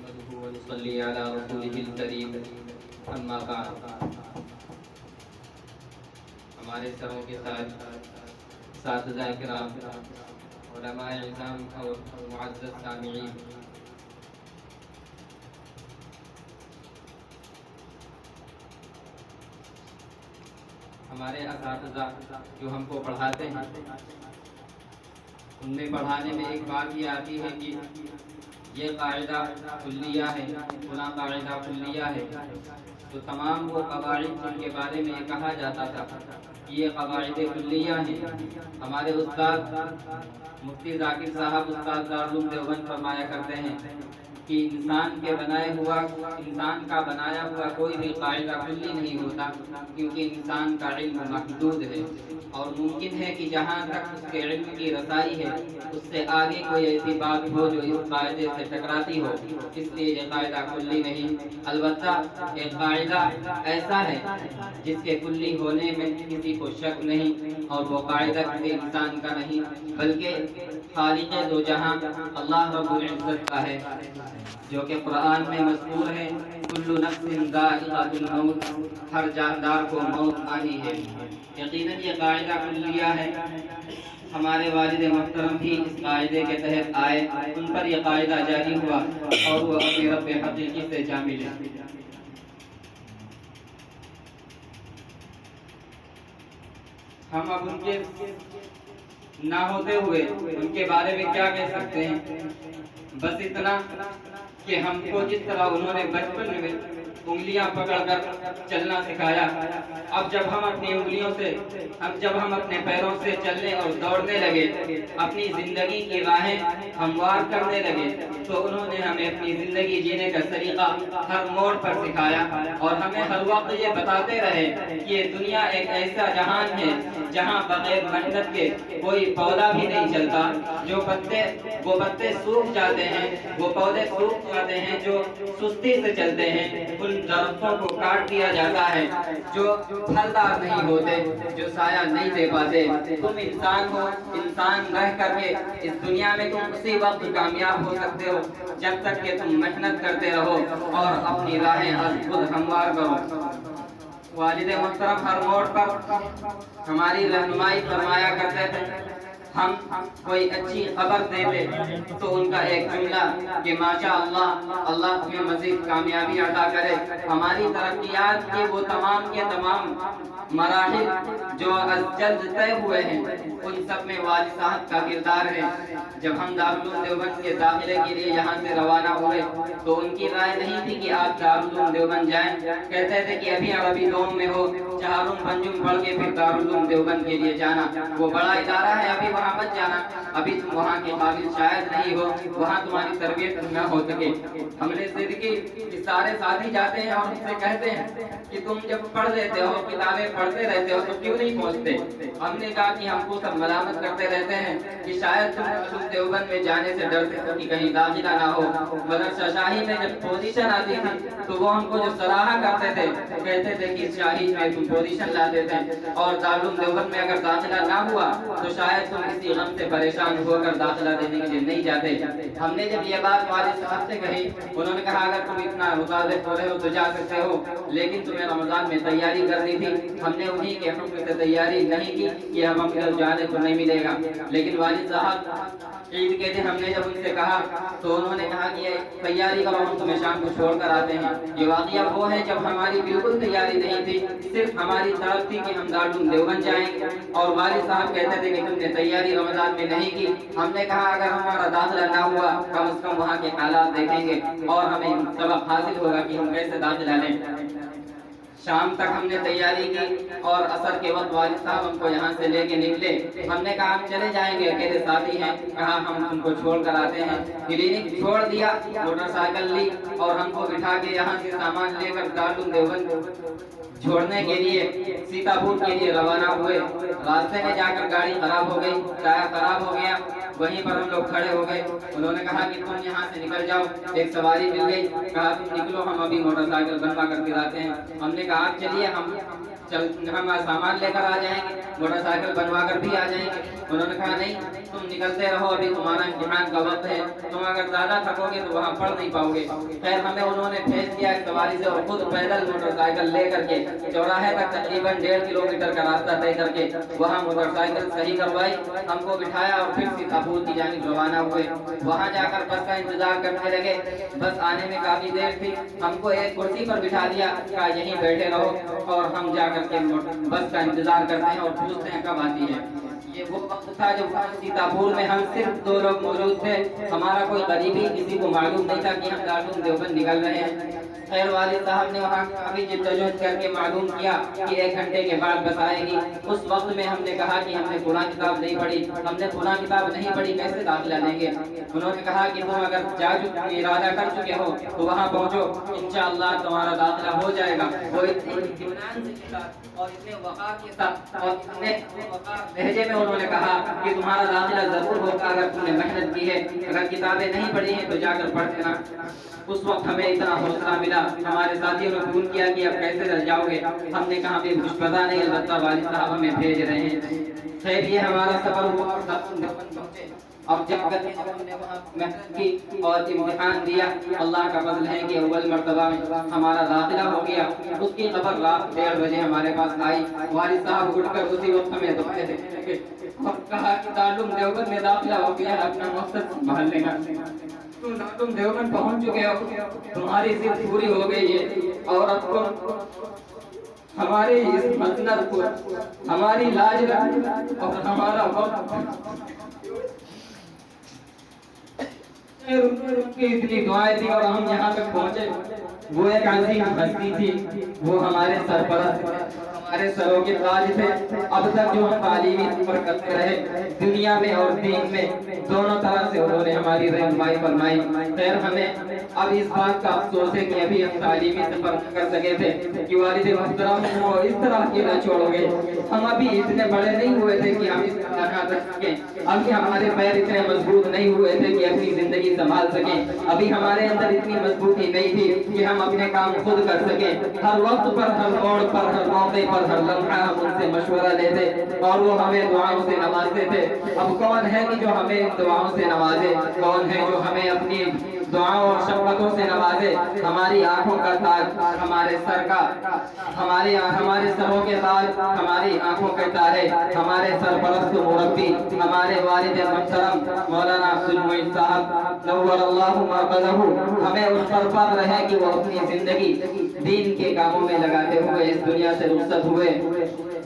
نحمده ونصلي على رسوله الكريم اما بعد. ہمارے سروں کے ساتھ اساتذہ کرام، علماء اعظام اور معزز سامعین، ہمارے اساتذہ جو ہم کو پڑھاتے ہیں، ان میں پڑھانے میں ایک بات یہ آتی ہے کہ یہ قاعدہ کلیہ ہے، فلاں قاعدہ کلیہ ہے. تو تمام وہ قواعد جن کے بارے میں یہ کہا جاتا تھا کہ یہ قواعد کلیہ ہیں، ہمارے استاد مفتی ذاکر صاحب استاد دارالعلوم دیوبند فرمایا کرتے ہیں کہ انسان کا بنایا ہوا کوئی بھی قاعدہ کلی نہیں ہوتا، کیونکہ انسان کا علم محدود ہے اور ممکن ہے کہ جہاں تک اس کے علم کی رسائی ہے اس سے آگے کوئی ایسی بات ہو جو اس قاعدے سے ٹکراتی ہو، اس لیے یہ قاعدہ کلی نہیں. البتہ ایک قاعدہ ایسا ہے جس کے کلی ہونے میں کسی کو شک نہیں، اور وہ قاعدہ کسی انسان کا نہیں بلکہ خالق دو جہاں اللہ رب العزت کا ہے، جو کہ قرآن میں مذکور ہے کل نفس ذائقۃ الموت، ہر جاندار کو موت آنی ہے. یقیناً یہ قاعدہ کلیہ ہے. ہمارے والد محترم بھی اس قاعدے کے تحت آئے، ان پر یہ قاعدہ جاری ہوا اور وہ اپنے رب حقیقی سے جا ملے. ہم اب ان کے نہ ہوتے ہوئے ان کے بارے میں کیا کہہ سکتے ہیں؟ بس اتنا کہ ہم کو جس طرح انہوں نے بچپن میں انگلیاں پکڑ کر چلنا سکھایا، اب جب ہم اپنے پیروں سے چلنے اور دوڑنے لگے، اپنی زندگی کی راہیں ہموار کرنے لگے، تو انہوں نے ہمیں اپنی زندگی جینے کا طریقہ ہر موڑ پر سکھایا اور ہمیں ہر وقت یہ بتاتے رہے کہ یہ دنیا ایک ایسا جہان ہے جہاں بغیر محنت کے کوئی پودا بھی نہیں چلتا. جو وہ پتے سوکھ جاتے ہیں، وہ پودے سوکھ جاتے ہیں جو سستی سے چلتے ہیں. ان درختوں کو کاٹ دیا جاتا ہے جو پھلدار نہیں ہوتے، جو سایہ نہیں دے پاتے. تم انسان ہو، انسان رہ کر کے اس دنیا میں تم اسی وقت کامیاب ہو سکتے ہو جب تک کہ تم محنت کرتے رہو اور اپنی راہیں خود ہموار کرو. والد محترم ہر موڑ پر ہماری رہنمائی فرمایا کرتے تھے. ہم کوئی اچھی خبر دیتے تو ان کا ایک جملہ کہ ماشاء اللہ تمہیں مزید کامیابی عطا کرے. ہماری ترقیات کے وہ تمام کے تمام مراحل جو از جلد طے ہوئے ہیں، ان سب میں والد صاحب کا کردار ہے. جب ہم دارالعلوم دیوبند کے داخلے کے لیے یہاں سے روانہ ہوئے تو ان کی رائے نہیں تھی کہ آپ دارالعلوم دیوبند جائیں. کہتے تھے کہ ابھی عربی دوم میں ہو، چہارم پنجم پڑھ کے پھر دارالعلوم دیوبند کے لیے جانا. وہ بڑا ادارہ ہے، ابھی وہاں مت جانا، ابھی تم وہاں کے قابل شاید نہیں ہو، وہاں تمہاری تربیت نہ ہو سکے. ہم نے ضد کی کہ سارے ساتھی جاتے ہیں اور ان سے کہتے ہیں کہ تم جب پڑھ لیتے ہو، کتابیں پڑھتے رہتے ہو، تو کیوں نہیں پہنچتے؟ ہم نے کہا کہ ہم کو سب ملامت کرتے رہتے ہیں کہ شاید تم دیوبند میں جانے سے ڈرتے ہو کہ کہیں داخلہ نہ ہو. مدرسہ شاہی میں جب پوزیشن آتی تھی تو وہ ہم کو جو صلاح کرتے تھے، کہتے تھے کہ شاہی میں تم پوزیشن لاتے تھے اور دارالعلوم دیوبند میں اگر داخلہ نہ ہوا تو شاید تم اسی غم سے پریشان ہو کر داخلہ دینے کے لیے نہیں جاتے. ہم نے جب یہ بات والد صاحب سے کہی، انہوں نے کہا اگر تم اتنا متعلق ہو رہے ہو تو جا سکتے ہو، لیکن تمہیں رمضان میں تیاری کرنی تھی. ہم نے انہی کے حکم سے تیاری نہیں کی کہ ہم جانے تو نہیں ملے گا. لیکن والد صاحب عید کے دن ہم نے جب ان سے کہا تو انہوں نے کہا کہ تیاری کرو، ہم تمہیں شام کو چھوڑ کر آتے ہیں. یہ واقعہ وہ ہے جب ہماری بالکل تیاری نہیں تھی، صرف ہماری طرف تھی کہ ہم دارالعلوم دیوبند جائیں گے، اور والد صاحب کہتے تھے کہ تم نے تیاری رمضان میں نہیں کی. ہم نے کہا اگر ہمارا داخلہ نہ ہوا کم از کم وہاں کے حالات دیکھیں گے اور ہمیں سبق حاصل ہوگا کہ ہم کیسے داخلہ لیں. شام تک ہم نے تیاری کی اور عصر کے وقت والد صاحب ہم کو یہاں سے لے کے نکلے. ہم نے کہا ہم چلے جائیں گے، اکیلے ساتھی ہیں، کہا ہم تم کو چھوڑ کر آتے ہیں. کلینک چھوڑ دیا، موٹر سائیکل لی اور ہم کو بٹھا کے یہاں سے سامان لے کر دارالعلوم دیوبند چھوڑنے کے لیے سیتاپور کے لیے روانہ ہوئے. راستے میں جا کر گاڑی خراب ہو گئی، ٹائر خراب ہو گیا. وہیں پر ہم لوگ کھڑے ہو گئے. انہوں نے کہا کہ تم یہاں سے نکل جاؤ. ایک سواری مل گئی، کہا تم نکلو، ہم ابھی موٹر سائیکل بنوا کر گراتے ہیں. ہم نے کہا آپ چلیے، ہم سامان لے کر آ جائیں گے. موٹر سائیکل بنوا کر بھی آ جائیں گے۔ انہوں نے کہا نہیں، تم نکلتے رہو، ابھی تمہارا امتحان کا وقت ہے، تم اگر زیادہ تھکو گے تو وہاں پڑھ نہیں پاؤ گے۔ خیر ہمیں انہوں نے بھیج دیا ایک سواری سے، اور خود پیدل موٹر سائیکل لے کر کے چوراہے تک تقریباً 1.5 کلومیٹر کا راستہ طے کر کے وہاں موٹر سائیکل صحیح کروائی، ہم کو بٹھایا اور پھر سیتاپور کی جانب روانہ ہوئے۔ وہاں جا کر بس کا انتظار کرنے لگے۔ بس آنے میں کافی دیر تھی، ہم کو ایک کرسی پر بٹھا دیا، کہا یہیں بیٹھے رہو اور ہم جا کر کے بس کا انتظار کرتے ہیں اور پوچھتے ہیں کب آتی ہے۔ یہ وہ وقت تھا جب سیتاپور میں ہم صرف 2 لوگ موجود تھے، ہمارا کوئی قریبی کسی کو معلوم نہیں تھا کہ ہم دارالعلوم دیوبند نکل رہے ہیں۔ خیر والد صاحب نے وہاں کافی جدوجہد کر کے معلوم کیا کہ 1 گھنٹے کے بعد بس آئے گی۔ اس وقت میں ہم نے کہا کہ ہم نے قرآن کتاب نہیں پڑھی، ہم نے قرآن کتاب نہیں پڑھی، کیسے داخلہ لیں گے؟ انہوں نے کہا کہ تم اگر ارادہ کر چکے ہو تو وہاں پہنچو، انشاءاللہ تمہارا داخلہ ہو جائے گا۔ وہ اتنے اطمینان کے ساتھ اور اتنے وقار کے ساتھ اور اتنے وقار لہجے میں انہوں نے کہا کہ تمہارا داخلہ ضرور ہوگا اگر تم نے محنت کی ہے، اگر کتابیں نہیں پڑھی ہیں تو جا کر پڑھ لینا۔ اس وقت ہمیں اتنا حوصلہ ملا، ہمارے ساتھیوں نے فون کیا کہ اب کیسے رہ جاؤ گے؟ ہم نے کہا بھی کچھ پتا نہیں، البتہ والد صاحب ہمیں بھیج رہے ہیں۔ خیر یہ ہمارا سفر ہوا۔ اب جب ہم نے وہاں محنت کی اور امتحان دیا، اللہ کا فضل ہے کہ اول مرتبہ میں ہمارا داخلہ ہو گیا۔ اس کی خبر رات 1:30 بجے ہمارے پاس آئی۔ والد صاحب اٹھ کر اسی وقت ہمیں دعائیں دینے لگے اور کہا کہ دارالعلوم دیوبند میں داخلہ ہو گیا، اپنا مقصد سنبھال لینا۔ تم دیوبند پہنچ چکے ہو، تمہاری ضد پوری ہو گئی ہے، اور اب تم ہماری اس مسند کو، ہماری لاج اور ہمارا وقت اتنی دعائیں دی اور ہم یہاں تک پہنچے۔ وہ ایک عظیم ہستی تھی، وہ ہمارے سرپرست، ہمارے سروں کے تاج تھے۔ اب تک جو ہم تعلیمی سفر کرتے رہے، دنیا میں اور دین میں دونوں طرح سے انہوں نے ہماری رہنمائی فرمائی۔ خیر ہمیں اب اس بات کا افسوس ہے کہ ابھی ہم تعلیمی سفر نہ کر سکے تھے کہ والد محترم کو اس طرح اکیلا چھوڑ گئے۔ ہم ابھی اتنے بڑے نہیں ہوئے تھے کہ ہم اس طرح کر سکیں، ابھی ہمارے پیر اتنے مضبوط نہیں ہوئے تھے کہ اپنی زندگی سنبھال سکیں، ابھی ہمارے اندر اتنی مضبوطی نہیں تھی کہ ہم اپنے کام خود کر سکیں۔ ہر وقت پر، ہر موڑ پر، ہر موقع پر، ہر لمحہ ہم ان سے مشورہ لیتے اور وہ ہمیں دعاؤں سے نوازتے تھے۔ اب کون ہے کہ جو ہمیں دعاؤں سے نوازے؟ کون ہے جو ہمیں اپنی دعاؤں اور شفقتوں سے نوازے؟ ہماری آنکھوں کا تاج، ہمارے سر کا، ہمارے سروں کے تاج، ہماری آنکھوں کے تارے، ہمارے سرپرست مربی، ہمارے والد محترم مولانا عبد المعید صاحب نور اللہ مرقدہ، ہمیں ان پر فخر ہے کہ وہ اپنی زندگی دین کے کاموں میں لگاتے ہوئے اس دنیا سے رخصت ہوئے۔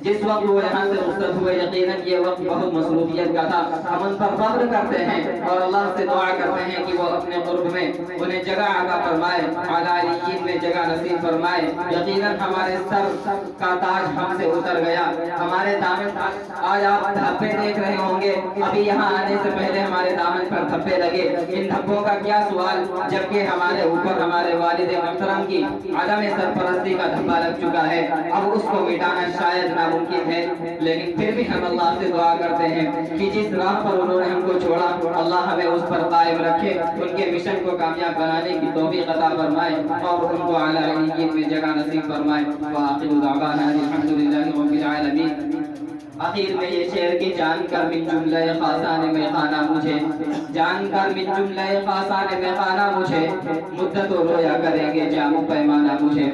جس وقت وہ یہاں سے رخصت ہوئے، یقیناً یہ وقت بہت مصروفیت کا تھا۔ ہم ان پر فخر کرتے ہیں اور اللہ سے دعا کرتے ہیں کہ وہ اپنے قرب میں انہیں جگہ عطا فرمائے، اعلیٰ علیین میں جگہ نصیب فرمائے۔ یقیناً ہمارے سر کا تاج ہم سے اتر گیا، ہمارے دامن، آج آپ دھبے دیکھ رہے ہوں گے، ابھی یہاں آنے سے پہلے ہمارے دامن پر دھبے لگے۔ ان دھبوں کا کیا سوال، جبکہ ہمارے اوپر ہمارے والد محترم کی عدم سرپرستی کا دھبا لگ چکا ہے۔ اب اس کو مٹانا شاید ناممکن ہے، لیکن پھر بھی ہم اللہ سے دعا کرتے ہیں کہ جس راہ پر انہوں نے ہم کو چھوڑا، اللہ ہمیں اس پر قائم رکھے، ان کے مشن کو کامیاب بنانے کی توفیق عطا فرمائے اور ان کو اعلیٰ علیین میں جگہ نصیب فرمائے۔ وآخر دعوانا الحمدللہ رب العالمین۔ آخر میں یہ شعر کی جان کر من جملہ خاصان میں خانہ مجھے، جان کر من جملہ خاصان میں خانہ مجھے، مدت و رویا کریں گے جام و پیمانہ مجھے۔